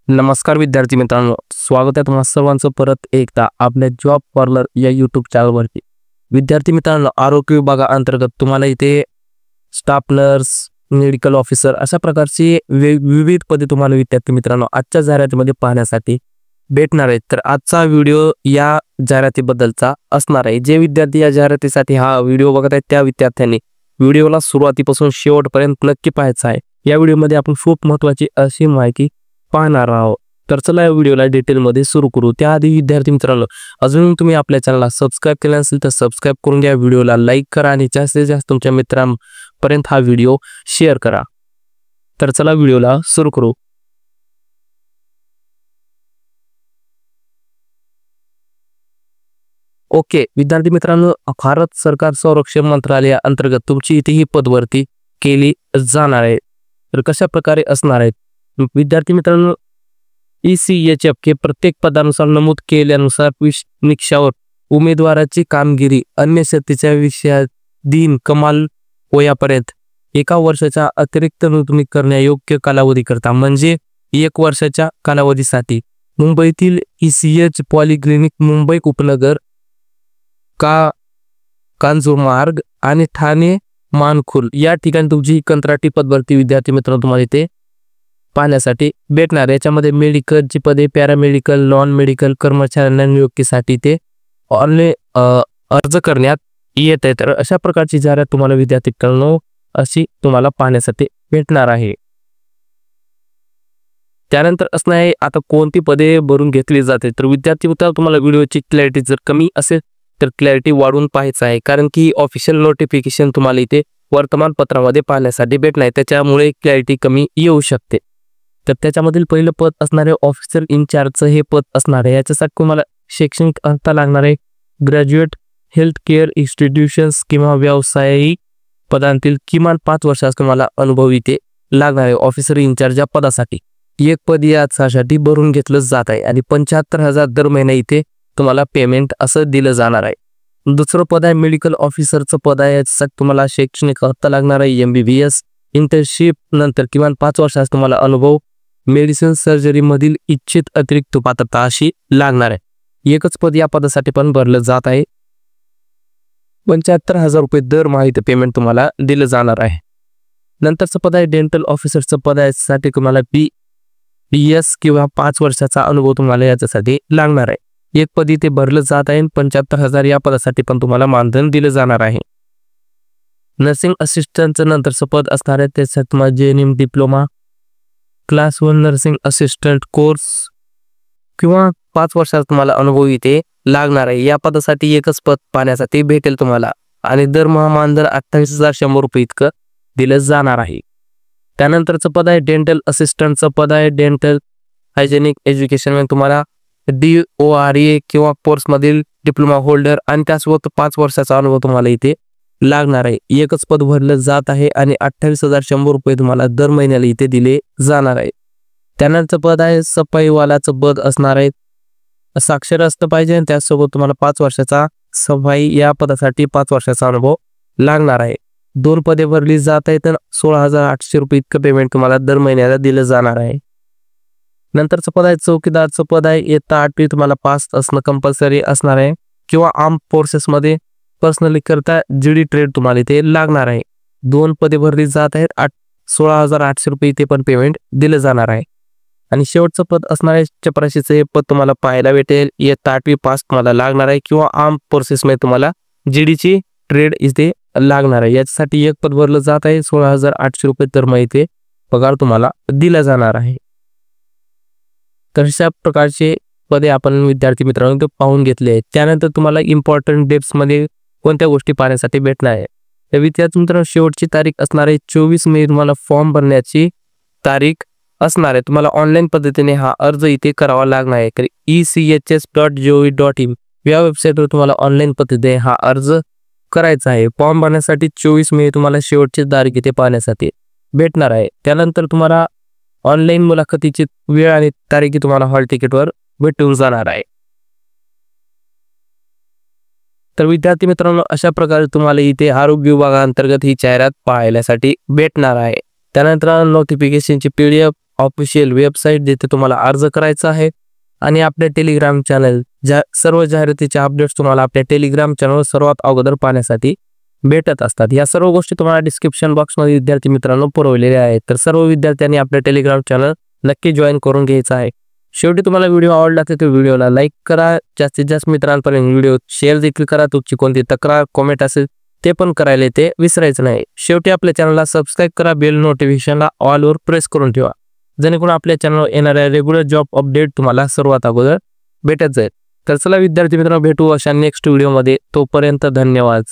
नमस्कार विद्यार्थी मित्रांनो, स्वागत आहे तुम्हा सर्वांचं परत एकदा आपल्या जॉब पार्लर या यूट्यूब चॅनलवरती। विद्यार्थी मित्रांनो, आरोग्य विभागाअंतर्गत तुम्हाला इथे स्टाफ नर्स, मेडिकल ऑफिसर अशा प्रकारची विविध पदे तुम्हाला विद्यार्थी मित्रांनो आजच्या जाहिरातीमध्ये पाहण्यासाठी भेटणार आहेत। तर आजचा व्हिडिओ या जाहिरातीबद्दलचा असणार आहे। जे विद्यार्थी या जाहिरातीसाठी हा व्हिडिओ बघत आहेत त्या विद्यार्थ्यांनी व्हिडिओला सुरुवातीपासून शेवटपर्यंत नक्की पाहायचा आहे। या व्हिडिओमध्ये आपण खूप महत्त्वाची अशी माहिती पाहणार आहोत। तर चला या व्हिडिओला डिटेलमध्ये सुरू करू। त्याआधी विद्यार्थी मित्रांनो, अजून तुम्ही आपल्या चॅनलला सबस्क्राइब केले नसेल तर सबस्क्राइब करून घ्या, व्हिडिओला लाईक करा आणि जास्तीत जास्त तुमच्या मित्रांपर्यंत हा व्हिडिओ शेअर करा। तर चला व्हिडिओला सुरू करू। ओके विद्यार्थी मित्रांनो, भारत सरकार संरक्षण मंत्रालया अंतर्गत तुमची इथे ही पदभरती केली जाणार आहे। तर कशा प्रकारे असणार आहे विद्यार्थी मित्रांनो, ECHF के प्रत्येक पदानुसार नमूद केल्यानुसार निकषावर उमेदवाराची कामगिरी अन्य शर्तीच्या विषयाधीन कमाल वयापर्यंत 1 वर्षाच्या अतिरिक्त नोंदणी करण्यायोग्य कालावधी करता म्हणजे 1 वर्षाच्या कालावधीसाठी मुंबईतील ECH पॉलिक्लिनिक, मुंबई उपनगर, कांजूरमार्ग आणि ठाणे मानखुर्द या ठिकाणी तुमची कंत्राटी पदभरती विद्यार्थी मित्रांनो तुम्हाला इथे पाहण्यासाठी भेटणार। याच्यामध्ये मेडिकलची पदे, पॅरामेडिकल, नॉन मेडिकल कर्मचाऱ्यांना नियुक्तीसाठी ते ऑनलाईन अर्ज करण्यात येत आहे। तर अशा प्रकारची जाहिरात तुम्हाला विद्यार्थी मित्रांनो अशी तुम्हाला पाहण्यासाठी भेटणार आहे। त्यानंतर असणार आहे आता कोणती पदे भरून घेतली जाते। तर विद्यार्थी मित्रांनो, तुम्हाला व्हिडिओची क्लॅरिटी जर कमी असेल तर क्लॅरिटी वाढवून पाहायचं आहे, कारण की ऑफिशियल नोटिफिकेशन तुम्हाला इथे वर्तमानपत्रामध्ये पाहण्यासाठी भेटणार आहे, त्याच्यामुळे क्लॅरिटी कमी येऊ शकते। तर त्याच्यामधील पहिलं पद असणारे ऑफिसर इन्चार्जचं हे पद असणार आहे। याच्यासाठी तुम्हाला शैक्षणिक अर्हता लागणार आहे। ग्रॅज्युएट हेल्थ केअर इन्स्टिट्यूशन्स किंवा व्यावसायिक पदांतील किमान 5 वर्षाचा तुम्हाला अनुभव इथे लागणार आहे ऑफिसर इन्चार्ज या पदासाठी। एक पद यासाठी भरून घेतलं जात आहे आणि 75,000 दर महिना इथे तुम्हाला पेमेंट असं दिलं जाणार आहे। दुसरं पद आहे मेडिकल ऑफिसरचं पद आहे। याच्यासाठी तुम्हाला शैक्षणिक अर्हता लागणार आहे। MBBS इंटर्नशिप नंतर किमान 5 वर्षाचा तुम्हाला अनुभव मेडिसिन सर्जरी मधील इच्छित अतिरिक्त पात्रता अशी लागणार आहे। एकच पद या पदासाठी पण भरलं जात आहे। 75,000 रुपये दर माहिती पेमेंट तुम्हाला दिलं जाणार आहे। नंतरचं पद आहे डेंटल ऑफिसरचं पद आहे। यासाठी तुम्हाला BS किंवा 5 वर्षाचा अनुभव तुम्हाला याच्यासाठी लागणार आहे। एक पद इथे भरलं जात आहे। 75,000 या पदासाठी पण तुम्हाला मानधन दिलं जाणार आहे। नर्सिंग असिस्टंटचं नंतरचं पद असणार आहे। त्यासाठी तुम्हाला JNM diploma, class 1 nursing assistant course किंवा 5 वर्षाचा तुम्हाला अनुभव इथे लागणार आहे। या पदासाठी एकच पद पाहण्यासाठी भेटेल तुम्हाला आणि दरमहा मानधन 28,100 रुपये इतकं दिलं जाणार आहे। त्यानंतरचं पद आहे डेंटल असिस्टंटचं पद आहे। डेंटल हायजेनिक एज्युकेशन मध्ये तुम्हाला DORA किंवा कोर्समधील डिप्लोमा होल्डर आणि त्यासोबत 5 वर्षाचा अनुभव तुम्हाला इथे लागणार आहे। एकच पद भरलं जात आहे आणि 28,100 रुपये तुम्हाला दर महिन्याला इथे दिले जाणार आहे। त्यानंतर पद आहे सफाईवालाचं पद असणार आहे। साक्षर असलं पाहिजे आणि त्यासोबत तुम्हाला 5 वर्षाचा सफाई या पदासाठी 5 वर्षाचा अनुभव लागणार आहे। 2 पदे भरली जात आहेत तर 16,800 रुपये इतकं पेमेंट तुम्हाला दर महिन्याला दिलं जाणार आहे। नंतरचं पद आहे चौकीदारचं पद आहे। इयत्ता 8वी तुम्हाला पास असणं कंपल्सरी असणार आहे किंवा आर्म फोर्सेसमध्ये पर्सनली करता GD ट्रेड तुम्हाला इथे लागणार आहे। 2 पदे भरली जात आहेत। 16,800 रुपये इथे पण पेमेंट दिलं जाणार आहे। आणि शेवटचं पद असणार आहे चपराशीचं हे पद तुम्हाला पाहायला भेटेल। इयत्ता 8वी पास तुम्हाला लागणार आहे किंवा आर्म फोर्सेसमध्ये तुम्हाला GD ची ट्रेड इथे लागणार आहे। याच्यासाठी एक पद भरलं जात आहे। 16,800 रुपये तर मग इथे पगार तुम्हाला दिला जाणार आहे। तर अशा प्रकारचे पदे आपण विद्यार्थी मित्रांनो पाहून घेतले आहेत। त्यानंतर तुम्हाला इम्पॉर्टंट डेट्स मध्ये कोणत्या गोष्टी पाहण्यासाठी भेटणार आहे। तर विद्यार्थी मित्रांनो, शेवटची तारीख असणार आहे 24 मे तुम्हाला फॉर्म भरण्याची तारीख असणार आहे। तुम्हाला ऑनलाईन पद्धतीने हा अर्ज इथे करावा लागणार आहे। तर ECHS.gov.in या वेबसाईटवर तुम्हाला ऑनलाईन पद्धतीने हा अर्ज करायचा आहे। फॉर्म भरण्यासाठी 24 मे तुम्हाला शेवटची तारीख इथे पाहण्यासाठी भेटणार आहे। त्यानंतर तुम्हाला ऑनलाईन मुलाखतीची वेळ आणि तारीख तुम्हाला हॉल तिकीटवर भेटून जाणार आहे। तर विद्यार्थी मित्रांनो, अशा प्रकारे तुम्हाला इथे आरोग्य विभागाअंतर्गत ही जाहिरात पाहण्यासाठी भेटणार आहे। त्यानंतर नोटिफिकेशनची PDF ऑफिशियल वेबसाईट जिथे तुम्हाला अर्ज करायचा आहे आणि आपल्या टेलिग्राम चॅनल सर्व जाहिरातीचे अपडेट्स तुम्हाला आपल्या टेलिग्राम चॅनलवर सर्वात अगोदर पाहण्यासाठी भेटत असतात। या सर्व गोष्टी तुम्हाला डिस्क्रिप्शन बॉक्समध्ये विद्यार्थी मित्रांनो पुरवलेल्या आहेत, तर सर्व विद्यार्थ्यांनी आपल्या टेलिग्राम चॅनल नक्की जॉईन करून घ्यायचा आहे। शेवटी तुम्हाला व्हिडिओ आवडला तर व्हिडिओला लाईक करा, जास्तीत जास्त मित्रांपर्यंत व्हिडिओ शेअर देखील करा। तुमची कोणती तक्रार कमेंट असेल ते पण करायला ते विसरायचं नाही। शेवटी आपल्या चॅनलला सबस्क्राईब करा, बेल नोटिफिकेशनला ऑलवर प्रेस करून ठेवा, जेणेकरून आपल्या चॅनलवर येणाऱ्या रेग्युलर जॉब अपडेट तुम्हाला सर्वात अगोदर भेटत जाईल। तर चला विद्यार्थी मित्रांनो, भेटू अशा नेक्स्ट व्हिडिओमध्ये, तोपर्यंत धन्यवाद।